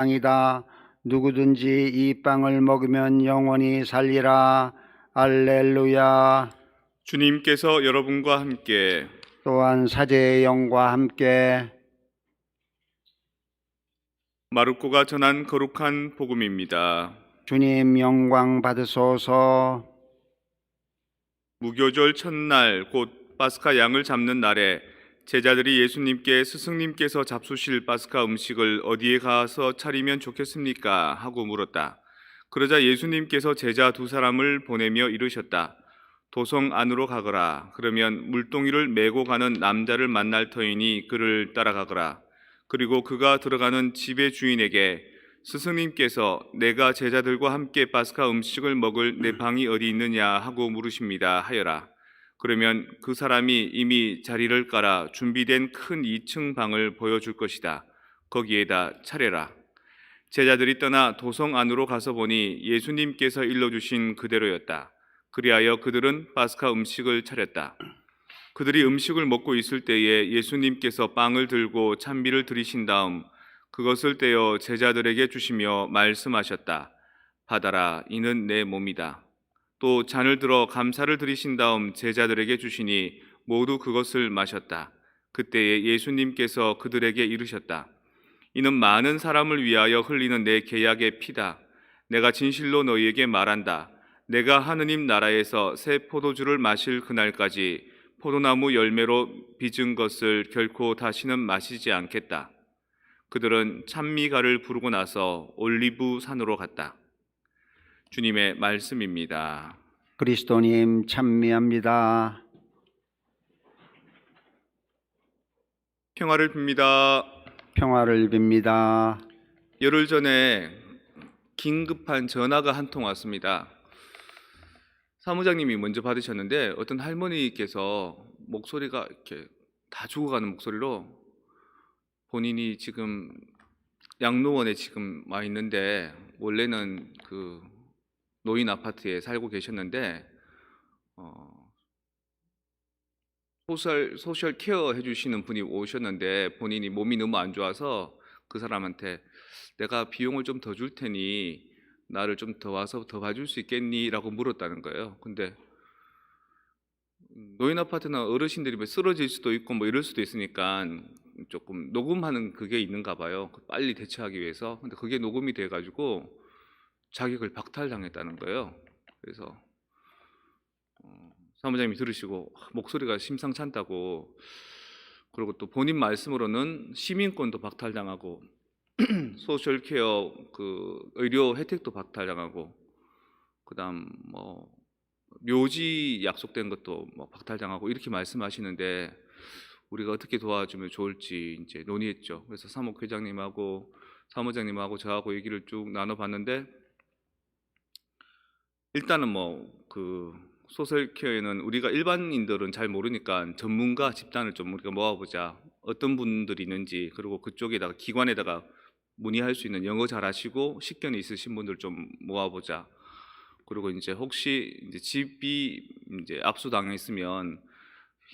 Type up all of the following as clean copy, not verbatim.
빵이다. 누구든지 이 빵을 먹으면 영원히 살리라. 할렐루야. 주님께서 여러분과 함께 또한 사제의 영과 함께 마르코가 전한 거룩한 복음입니다. 주님 영광 받으소서. 무교절 첫날 곧 파스카 양을 잡는 날에 제자들이 예수님께 스승님께서 잡수실 파스카 음식을 어디에 가서 차리면 좋겠습니까? 하고 물었다. 그러자 예수님께서 제자 두 사람을 보내며 이르셨다. 도성 안으로 가거라. 그러면 물동이를 메고 가는 남자를 만날 터이니 그를 따라가거라. 그리고 그가 들어가는 집의 주인에게 스승님께서 내가 제자들과 함께 파스카 음식을 먹을 내 방이 어디 있느냐 하고 물으십니다 하여라. 그러면 그 사람이 이미 자리를 깔아 준비된 큰 2층 방을 보여줄 것이다. 거기에다 차려라. 제자들이 떠나 도성 안으로 가서 보니 예수님께서 일러주신 그대로였다. 그리하여 그들은 파스카 음식을 차렸다. 그들이 음식을 먹고 있을 때에 예수님께서 빵을 들고 찬미를 드리신 다음 그것을 떼어 제자들에게 주시며 말씀하셨다. 받아라, 이는 내 몸이다. 또 잔을 들어 감사를 드리신 다음 제자들에게 주시니 모두 그것을 마셨다. 그때에 예수님께서 그들에게 이르셨다. 이는 많은 사람을 위하여 흘리는 내 계약의 피다. 내가 진실로 너희에게 말한다. 내가 하느님 나라에서 새 포도주를 마실 그날까지 포도나무 열매로 빚은 것을 결코 다시는 마시지 않겠다. 그들은 찬미가를 부르고 나서 올리브 산으로 갔다. 주님의 말씀입니다. 그리스도님 찬미합니다. 평화를 빕니다. 평화를 빕니다. 열흘 전에 긴급한 전화가 한 통 왔습니다. 사무장님이 먼저 받으셨는데 어떤 할머니께서 목소리가 이렇게 다 죽어가는 목소리로 본인이 지금 양로원에 지금 와 있는데 원래는 그 노인 아파트에 살고 계셨는데 소셜 케어 해주시는 분이 오셨는데 본인이 몸이 너무 안 좋아서 그 사람한테 내가 비용을 좀 더 줄 테니 나를 좀 더 와서 더 봐줄 수 있겠니? 라고 물었다는 거예요. 근데 노인 아파트나 어르신들이 뭐 쓰러질 수도 있고 뭐 이럴 수도 있으니까 조금 녹음하는 그게 있는가 봐요. 빨리 대처하기 위해서. 근데 그게 녹음이 돼가지고 자격을 박탈당했다는 거예요. 그래서 사무장님이 들으시고 목소리가 심상치 않다고, 그리고 또 본인 말씀으로는 시민권도 박탈당하고 소셜케어 그 의료 혜택도 박탈당하고 그다음 뭐 묘지 약속된 것도 뭐 박탈당하고 이렇게 말씀하시는데 우리가 어떻게 도와주면 좋을지 이제 논의했죠. 그래서 사무회장님하고 사무장님하고 저하고 얘기를 쭉 나눠봤는데 일단은 뭐 그 소셜케어에는 우리가 일반인들은 잘 모르니까 전문가 집단을 좀 우리가 모아보자. 어떤 분들이 있는지, 그리고 그쪽에다가 기관에다가 문의할 수 있는 영어 잘하시고 식견이 있으신 분들 좀 모아보자. 그리고 이제 혹시 이제 집이 이제 압수당했으면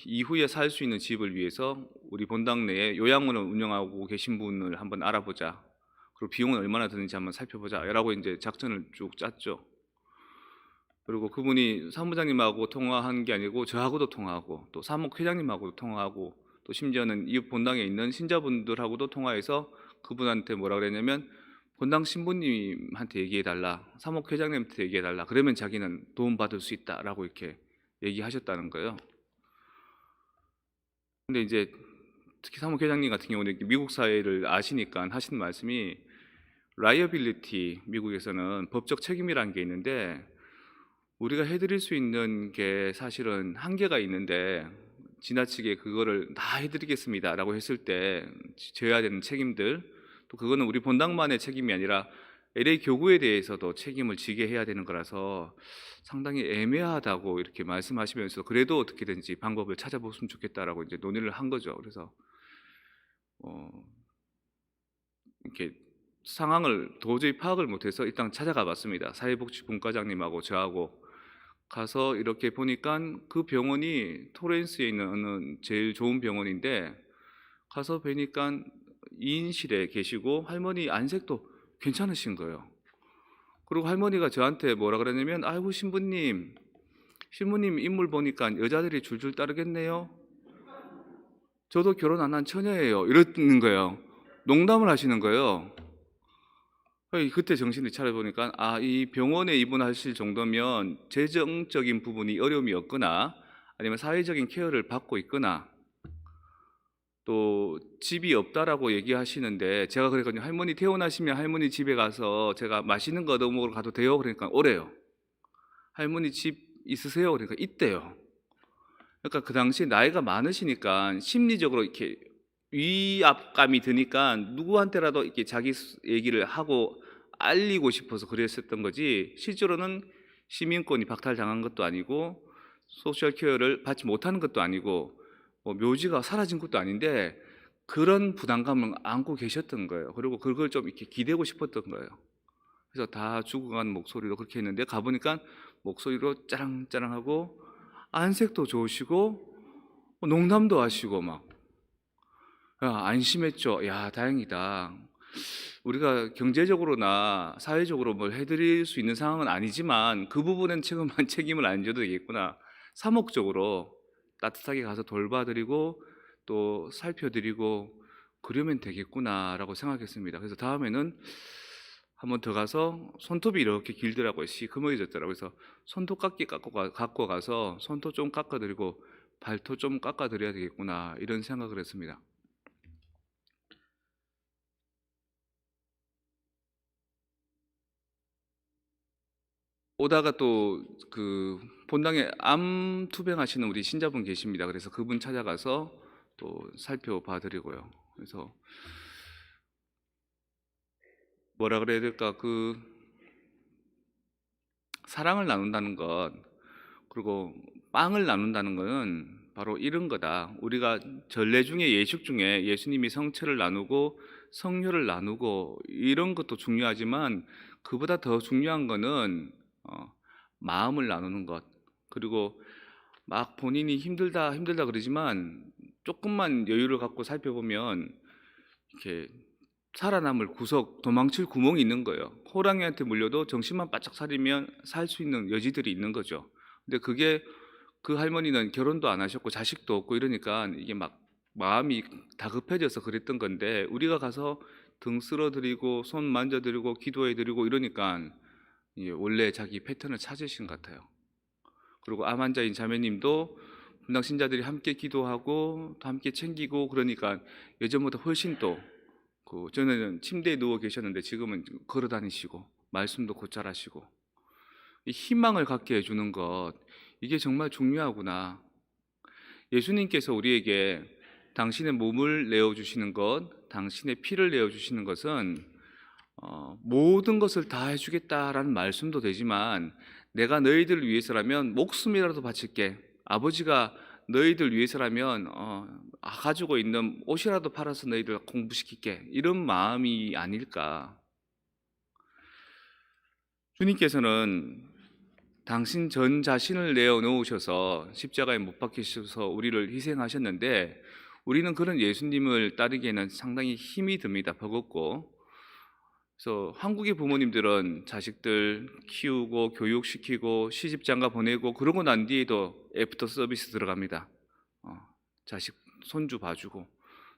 이후에 살 수 있는 집을 위해서 우리 본당 내에 요양원을 운영하고 계신 분을 한번 알아보자. 그리고 비용은 얼마나 드는지 한번 살펴보자라고 이제 작전을 쭉 짰죠. 그리고 그분이 사무장님하고 통화한 게 아니고 저하고도 통화하고 또 사무회장님하고도 통화하고 또 심지어는 이 본당에 있는 신자분들하고도 통화해서 그분한테 뭐라 그랬냐면 본당 신부님한테 얘기해달라, 사무회장님한테 얘기해달라. 그러면 자기는 도움받을 수 있다라고 이렇게 얘기하셨다는 거예요. 근데 이제 특히 사무회장님 같은 경우는 미국 사회를 아시니까 하시는 말씀이 라이어빌리티, 미국에서는 법적 책임이라는 게 있는데 우리가 해드릴 수 있는 게 사실은 한계가 있는데 지나치게 그거를 다 해드리겠습니다라고 했을 때 져야 되는 책임들, 또 그거는 우리 본당만의 책임이 아니라 LA 교구에 대해서도 책임을 지게 해야 되는 거라서 상당히 애매하다고 이렇게 말씀하시면서 그래도 어떻게든지 방법을 찾아보시면 좋겠다라고 이제 논의를 한 거죠. 그래서 이렇게 상황을 도저히 파악을 못해서 일단 찾아가 봤습니다. 사회복지분과장님하고 저하고 가서 이렇게 보니까 그 병원이 토렌스에 있는 어느 제일 좋은 병원인데 가서 뵈니까 2인실에 계시고 할머니 안색도 괜찮으신 거예요. 그리고 할머니가 저한테 뭐라 그러냐면, 아이고 신부님 인물 보니까 여자들이 줄줄 따르겠네요. 저도 결혼 안 한 처녀예요. 이러는 거예요. 농담을 하시는 거예요. 그때 정신을 차려보니까 이 병원에 입원하실 정도면 재정적인 부분이 어려움이 없거나 아니면 사회적인 케어를 받고 있거나 또 집이 없다라고 얘기하시는데, 제가 그랬거든요. 할머니 퇴원하시면 할머니 집에 가서 제가 맛있는 거 얻어 먹으러 가도 돼요? 그러니까 오래요. 할머니 집 있으세요? 그러니까 있대요. 그러니까 그 당시 나이가 많으시니까 심리적으로 이렇게 위압감이 드니까 누구한테라도 이렇게 자기 얘기를 하고 알리고 싶어서 그랬었던 거지, 실제로는 시민권이 박탈당한 것도 아니고 소셜 케어를 받지 못하는 것도 아니고 뭐 묘지가 사라진 것도 아닌데 그런 부담감을 안고 계셨던 거예요. 그리고 그걸 좀 이렇게 기대고 싶었던 거예요. 그래서 다 죽어간 목소리로 그렇게 했는데 가보니까 목소리로 짜랑짜랑하고 안색도 좋으시고 농담도 하시고 막 안심했죠. 야, 다행이다. 우리가 경제적으로나 사회적으로 뭘 해드릴 수 있는 상황은 아니지만 그 부분은 지금만 책임을 안 져도 되겠구나. 사목적으로 따뜻하게 가서 돌봐드리고 또 살펴드리고 그러면 되겠구나라고 생각했습니다. 그래서 다음에는 한번 더 가서 손톱이 이렇게 길더라고요. 시커머해졌더라고요. 그래서 손톱깎이 갖고 가서 손톱 좀 깎아드리고 발톱 좀 깎아드려야 되겠구나, 이런 생각을 했습니다. 오다가 또 그 본당에 암 투병하시는 우리 신자분 계십니다. 그래서 그분 찾아가서 또 살펴봐드리고요. 그래서 뭐라 그래야 될까, 그 사랑을 나눈다는 것, 그리고 빵을 나눈다는 것은 바로 이런 거다. 우리가 전례 중에 예식 중에 예수님이 성체를 나누고 성료를 나누고 이런 것도 중요하지만 그보다 더 중요한 거는 마음을 나누는 것. 그리고 막 본인이 힘들다 그러지만 조금만 여유를 갖고 살펴보면 이렇게 살아남을 구석, 도망칠 구멍이 있는 거예요. 호랑이한테 물려도 정신만 바짝 차리면 살 수 있는 여지들이 있는 거죠. 근데 그게, 그 할머니는 결혼도 안 하셨고 자식도 없고 이러니까 이게 막 마음이 다급해져서 그랬던 건데, 우리가 가서 등 쓸어드리고 손 만져드리고 기도해드리고 이러니까 이게 원래 자기 패턴을 찾으신 것 같아요. 그리고 암 환자인 자매님도 분당 신자들이 함께 기도하고 또 함께 챙기고 그러니까 예전보다 훨씬 또 저는 침대에 누워 계셨는데 지금은 걸어 다니시고 말씀도 곧잘 하시고, 이 희망을 갖게 해주는 것, 이게 정말 중요하구나. 예수님께서 우리에게 당신의 몸을 내어주시는 것, 당신의 피를 내어주시는 것은 모든 것을 다 해주겠다라는 말씀도 되지만, 내가 너희들을 위해서라면 목숨이라도 바칠게, 아버지가 너희들 위해서라면 가지고 있는 옷이라도 팔아서 너희들 공부시킬게, 이런 마음이 아닐까. 주님께서는 당신 전 자신을 내어놓으셔서 십자가에 못 박히셔서 우리를 희생하셨는데, 우리는 그런 예수님을 따르기에는 상당히 힘이 듭니다. 버겁고. 그래서 한국의 부모님들은 자식들 키우고 교육시키고 시집장가 보내고 그러고 난 뒤에도 애프터 서비스 들어갑니다. 자식 손주 봐주고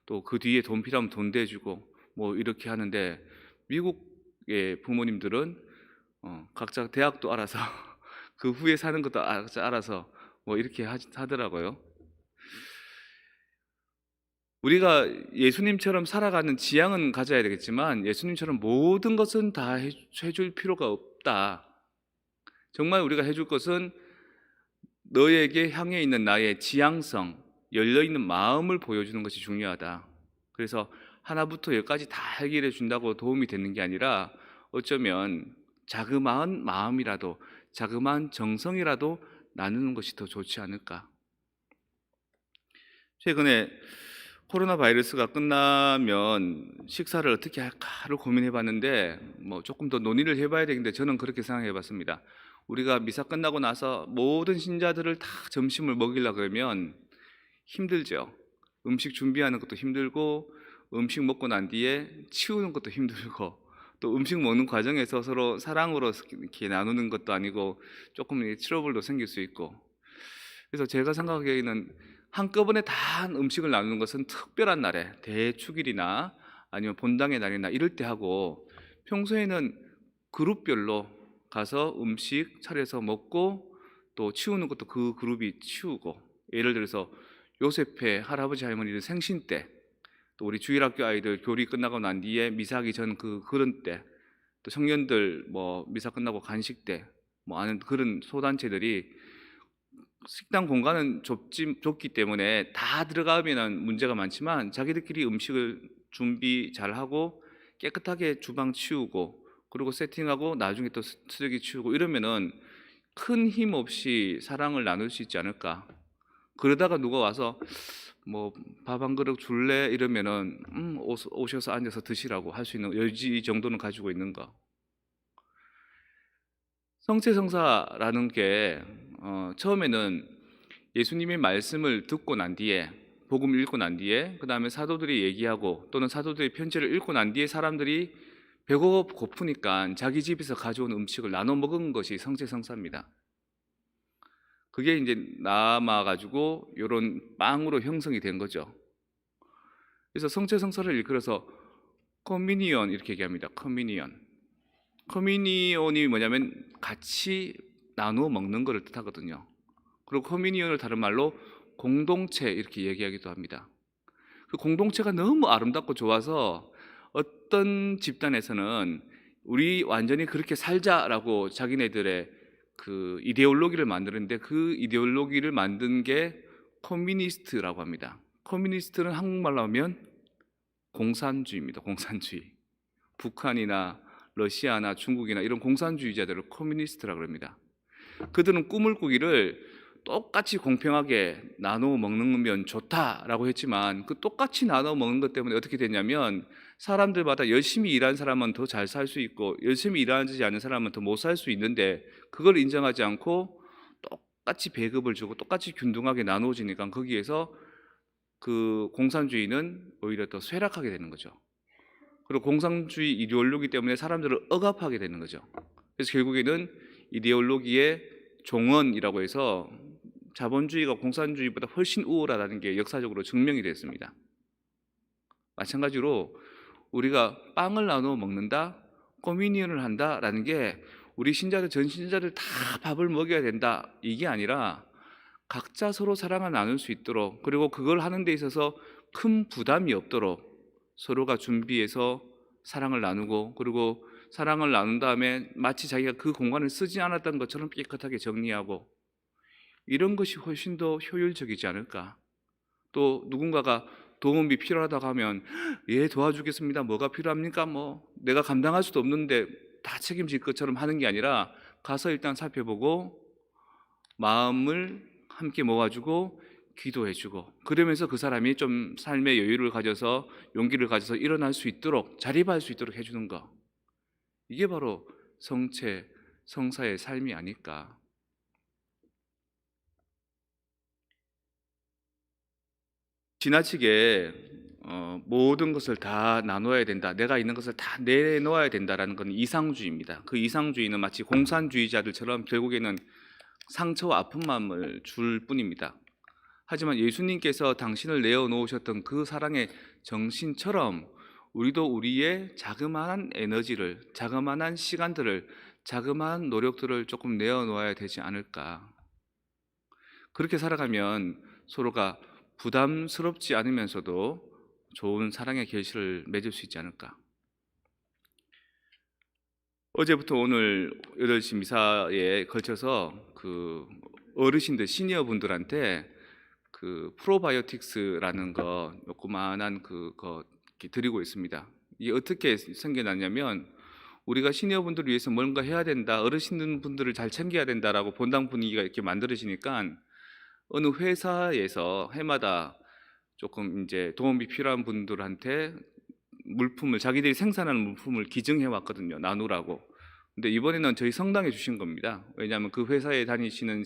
또 그 뒤에 돈 필요하면 돈 대주고 뭐 이렇게 하는데, 미국의 부모님들은 각자 대학도 알아서 그 후에 사는 것도 알아서 뭐 이렇게 하더라고요. 우리가 예수님처럼 살아가는 지향은 가져야 되겠지만 예수님처럼 모든 것은 다 해줄 필요가 없다. 정말 우리가 해줄 것은 너에게 향해 있는 나의 지향성, 열려있는 마음을 보여주는 것이 중요하다. 그래서 하나부터 열까지 다 해결해 준다고 도움이 되는 게 아니라 어쩌면 자그마한 마음이라도, 자그마한 정성이라도 나누는 것이 더 좋지 않을까. 최근에 코로나 바이러스가 끝나면 식사를 어떻게 할까를 고민해 봤는데, 뭐 조금 더 논의를 해봐야 되는데 저는 그렇게 생각해 봤습니다. 우리가 미사 끝나고 나서 모든 신자들을 다 점심을 먹이려 그러면 힘들죠. 음식 준비하는 것도 힘들고 음식 먹고 난 뒤에 치우는 것도 힘들고 또 음식 먹는 과정에서 서로 사랑으로 이렇게 나누는 것도 아니고 조금 트러블도 생길 수 있고. 그래서 제가 생각하기에는 한꺼번에 다 음식을 나누는 것은 특별한 날에 대축일이나 아니면 본당의 날이나 이럴 때 하고, 평소에는 그룹별로 가서 음식 차려서 먹고 또 치우는 것도 그 그룹이 치우고, 예를 들어서 요셉의 할아버지 할머니들 생신 때, 또 우리 주일학교 아이들 교리 끝나고 난 뒤에 미사하기 전 그런 때, 또 청년들 뭐 미사 끝나고 간식 때, 뭐 아는 그런 소단체들이 식당 공간은 좁기 때문에 다 들어가면은 문제가 많지만 자기들끼리 음식을 준비 잘 하고 깨끗하게 주방 치우고 그리고 세팅하고 나중에 또 쓰레기 치우고 이러면은 큰 힘 없이 사랑을 나눌 수 있지 않을까. 그러다가 누가 와서 뭐 밥 한 그릇 줄래 이러면은 오셔서 앉아서 드시라고 할 수 있는 여지 정도는 가지고 있는 거. 성체성사라는 게 처음에는 예수님의 말씀을 듣고 난 뒤에, 복음 읽고 난 뒤에, 그 다음에 사도들이 얘기하고 또는 사도들의 편지를 읽고 난 뒤에 사람들이 고프니까 자기 집에서 가져온 음식을 나눠 먹은 것이 성체성사입니다. 그게 이제 남아가지고 이런 빵으로 형성이 된 거죠. 그래서 성체성사를 일컬어서 커뮤니언 이렇게 얘기합니다. 커뮤니언이 뭐냐면 같이 나누어 먹는 것을 뜻하거든요. 그리고 커뮤니언을 다른 말로 공동체 이렇게 얘기하기도 합니다. 그 공동체가 너무 아름답고 좋아서 어떤 집단에서는 우리 완전히 그렇게 살자라고 자기네들의 그 이데올로기를 만드는데, 그 이데올로기를 만든 게 커뮤니스트라고 합니다. 커뮤니스트는 한국말로 하면 공산주의입니다. 공산주의. 북한이나 러시아나 중국이나 이런 공산주의자들을 커뮤니스트라고 합니다. 그들은 꿈을 꾸기를 똑같이 공평하게 나눠 먹는 좋다라고 했지만, 그 똑같이 나눠 먹는 것 때문에 어떻게 됐냐면 사람들마다 열심히 일한 사람은 더 잘 살 수 있고 열심히 일하지 않는 사람은 더 못 살 수 있는데, 그걸 인정하지 않고 똑같이 배급을 주고 똑같이 균등하게 나눠지니까 거기에서 그 공산주의는 오히려 더 쇠락하게 되는 거죠. 그리고 공산주의 이데올로기 때문에 사람들을 억압하게 되는 거죠. 그래서 결국에는 이데올로기의 종언이라고 해서 자본주의가 공산주의보다 훨씬 우월하다는 게 역사적으로 증명이 됐습니다. 마찬가지로 우리가 빵을 나누어 먹는다, 커뮤니언을 한다라는 게 우리 신자들, 전 신자들 다 밥을 먹여야 된다 이게 아니라 각자 서로 사랑을 나눌 수 있도록, 그리고 그걸 하는 데 있어서 큰 부담이 없도록 서로가 준비해서 사랑을 나누고, 그리고 사랑을 나눈 다음에 마치 자기가 그 공간을 쓰지 않았던 것처럼 깨끗하게 정리하고, 이런 것이 훨씬 더 효율적이지 않을까. 또 누군가가 도움이 필요하다고 하면 예 도와주겠습니다. 뭐가 필요합니까? 뭐 내가 감당할 수도 없는데 다 책임질 것처럼 하는 게 아니라 가서 일단 살펴보고 마음을 함께 모아주고 기도해주고, 그러면서 그 사람이 좀 삶의 여유를 가져서 용기를 가져서 일어날 수 있도록 자립할 수 있도록 해주는 거, 이게 바로 성사의 삶이 아닐까. 지나치게 모든 것을 다 나눠야 된다, 내가 있는 것을 다 내놓아야 된다라는 건 이상주의입니다. 그 이상주의는 마치 공산주의자들처럼 결국에는 상처와 아픔만을 줄 뿐입니다. 하지만 예수님께서 당신을 내어놓으셨던 그 사랑의 정신처럼 우리도 우리의 자그마한 에너지를, 자그마한 시간들을, 자그마한 노력들을 조금 내어놓아야 되지 않을까. 그렇게 살아가면 서로가 부담스럽지 않으면서도 좋은 사랑의 결실을 맺을 수 있지 않을까. 어제부터 오늘 8시 미사에 걸쳐서 그 어르신들, 시니어 분들한테 그 프로바이오틱스라는 거 요그마한 그거 이렇게 드리고 있습니다. 이게 어떻게 생겨났냐면, 우리가 시니어 분들을 위해서 뭔가 해야 된다, 어르신 분들을 잘 챙겨야 된다라고 본당 분위기가 이렇게 만들어지니까 어느 회사에서 해마다 조금 이제 도움이 필요한 분들한테 물품을, 자기들이 생산하는 물품을 기증해 왔거든요. 나누라고. 근데 이번에는 저희 성당에 주신 겁니다. 왜냐하면 그 회사에 다니시는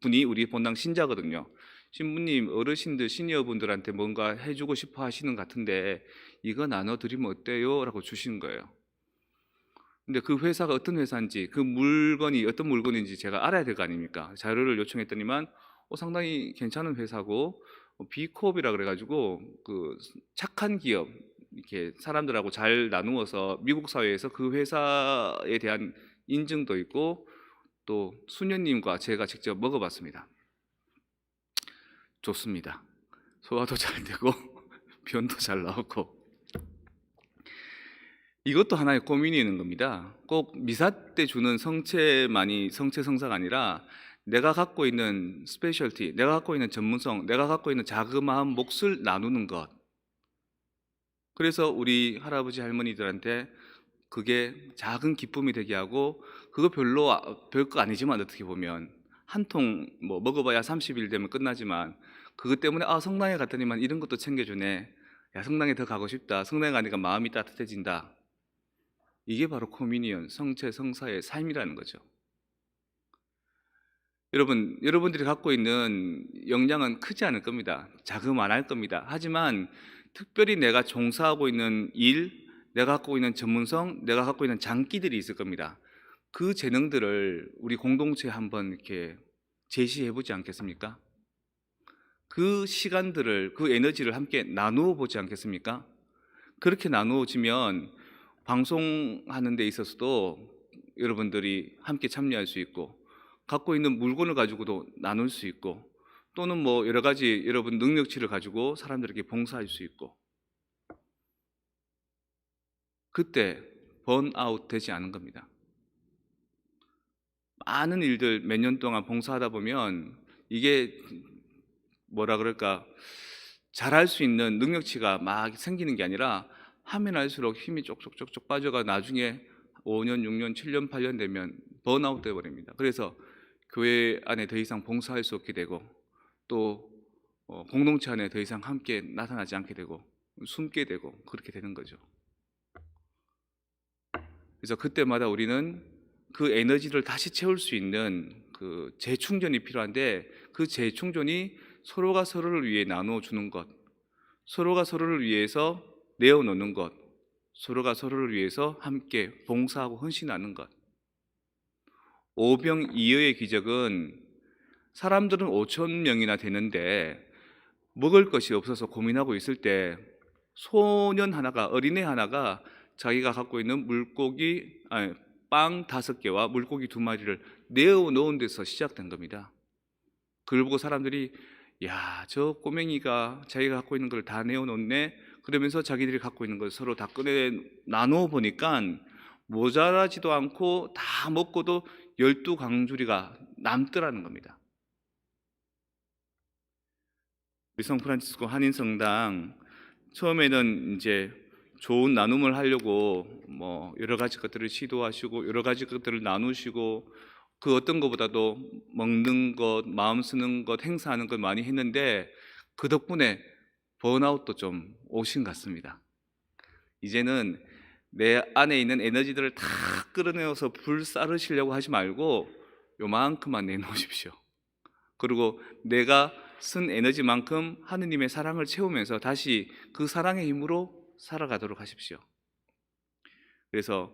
분이 우리 본당 신자거든요. 신부님, 어르신들, 시니어분들한테 뭔가 해주고 싶어 하시는 것 같은데 이거 나눠드리면 어때요? 라고 주신 거예요. 근데 그 회사가 어떤 회사인지, 그 물건이 어떤 물건인지 제가 알아야 될 거 아닙니까? 자료를 요청했더니만 상당히 괜찮은 회사고 B코업이라 그래가지고 그 착한 기업, 이렇게 사람들하고 잘 나누어서 미국 사회에서 그 회사에 대한 인증도 있고, 또 수녀님과 제가 직접 먹어봤습니다. 좋습니다. 소화도 잘 되고 변도 잘 나오고. 이것도 하나의 고민이 있는 겁니다. 꼭 미사 때 주는 성체만이 성체 성사가 아니라 내가 갖고 있는 스페셜티, 내가 갖고 있는 전문성, 내가 갖고 있는 자그마한 몫을 나누는 것. 그래서 우리 할아버지 할머니들한테 그게 작은 기쁨이 되게 하고, 그거 별거 아니지만 어떻게 보면 한 통 뭐 먹어봐야 30일 되면 끝나지만 그것 때문에 성당에 갔더니만 이런 것도 챙겨주네. 야, 성당에 더 가고 싶다. 성당에 가니까 마음이 따뜻해진다. 이게 바로 코미니언, 성체 성사의 삶이라는 거죠. 여러분들이 갖고 있는 역량은 크지 않을 겁니다. 자그마할 겁니다. 하지만 특별히 내가 종사하고 있는 일, 내가 갖고 있는 전문성, 내가 갖고 있는 장기들이 있을 겁니다. 그 재능들을 우리 공동체에 한번 이렇게 제시해 보지 않겠습니까? 그 시간들을, 그 에너지를 함께 나누어 보지 않겠습니까? 그렇게 나누어지면 방송하는 데 있어서도 여러분들이 함께 참여할 수 있고, 갖고 있는 물건을 가지고도 나눌 수 있고, 또는 뭐 여러 가지 여러분 능력치를 가지고 사람들에게 봉사할 수 있고, 그때 번아웃 되지 않은 겁니다. 많은 일들 몇 년 동안 봉사하다 보면 이게 뭐라 그럴까, 잘할 수 있는 능력치가 막 생기는 게 아니라 하면 할수록 힘이 쪽쪽쪽쪽 빠져가 나중에 5년, 6년, 7년, 8년 되면 번아웃 돼버립니다. 그래서 교회 안에 더 이상 봉사할 수 없게 되고, 또 공동체 안에 더 이상 함께 나타나지 않게 되고 숨게 되고 그렇게 되는 거죠. 그래서 그때마다 우리는 그 에너지를 다시 채울 수 있는 그 재충전이 필요한데, 그 재충전이 서로가 서로를 위해 나눠주는 것, 서로가 서로를 위해서 내어놓는 것, 서로가 서로를 위해서 함께 봉사하고 헌신하는 것. 오병이어의 기적은 사람들은 5천 명이나 되는데 먹을 것이 없어서 고민하고 있을 때 소년 하나가, 어린애 하나가 자기가 갖고 있는 빵 5개와 물고기 2마리를 내어 놓은 데서 시작된 겁니다. 그걸 보고 사람들이 야, 저 꼬맹이가 자기가 갖고 있는 걸 다 내어 놓네. 그러면서 자기들이 갖고 있는 걸 서로 다 꺼내 나누어 보니까 모자라지도 않고 다 먹고도 12강주리가 남더라는 겁니다. 성 프란치스코 한인성당 처음에는 이제 좋은 나눔을 하려고 뭐 여러 가지 것들을 시도하시고 여러 가지 것들을 나누시고, 그 어떤 것보다도 먹는 것, 마음 쓰는 것, 행사하는 것 많이 했는데 그 덕분에 번아웃도 좀 오신 것 같습니다. 이제는 내 안에 있는 에너지들을 다 끌어내어서 불사르시려고 하지 말고 요만큼만 내놓으십시오. 그리고 내가 쓴 에너지만큼 하느님의 사랑을 채우면서 다시 그 사랑의 힘으로 살아가도록 하십시오. 그래서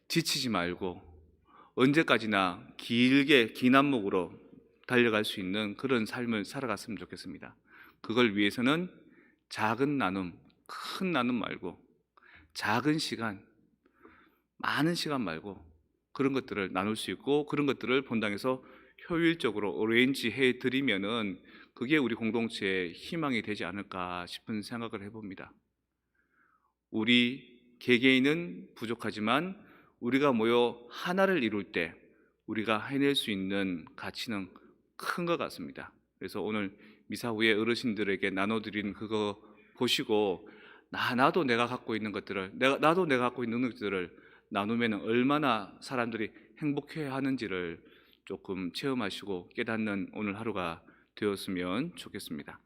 지치지 말고 언제까지나 길게 긴 안목으로 달려갈 수 있는 그런 삶을 살아갔으면 좋겠습니다. 그걸 위해서는 작은 나눔, 큰 나눔 말고 작은 시간, 많은 시간 말고 그런 것들을 나눌 수 있고, 그런 것들을 본당에서 효율적으로 어레인지 해드리면은 그게 우리 공동체의 희망이 되지 않을까 싶은 생각을 해봅니다. 우리 개개인은 부족하지만 우리가 모여 하나를 이룰 때 우리가 해낼 수 있는 가치는 큰 것 같습니다. 그래서 오늘 미사 후에 어르신들에게 나눠드린 그거 보시고 나도 내가 갖고 있는 것들을 나도 내가 갖고 있는 능력들을 나누면 얼마나 사람들이 행복해하는지를 조금 체험하시고 깨닫는 오늘 하루가 되었으면 좋겠습니다.